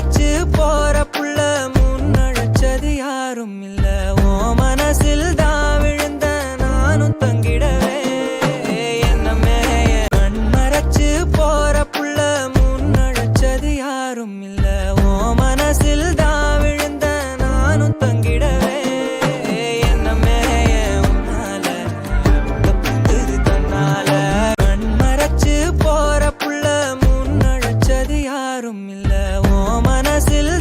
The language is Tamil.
மறைச்சு போற புள்ள முன்னழைச்சது யாரும் இல்ல ஓ மனசில் தான் விழுந்த நானும் தங்கிடவே என்னமே கண் மறைச்சு போற புள்ள முன்னழைச்சது யாரும் இல்ல ஓ மனசில் தான் விழுந்த நானும் தங்கிடவே என்னமே உன்னால தப்புது தன்னால கண் மறைச்சு போற புள்ள முன்னழைச்சது யாரும் இல்ல ஓ மனசில்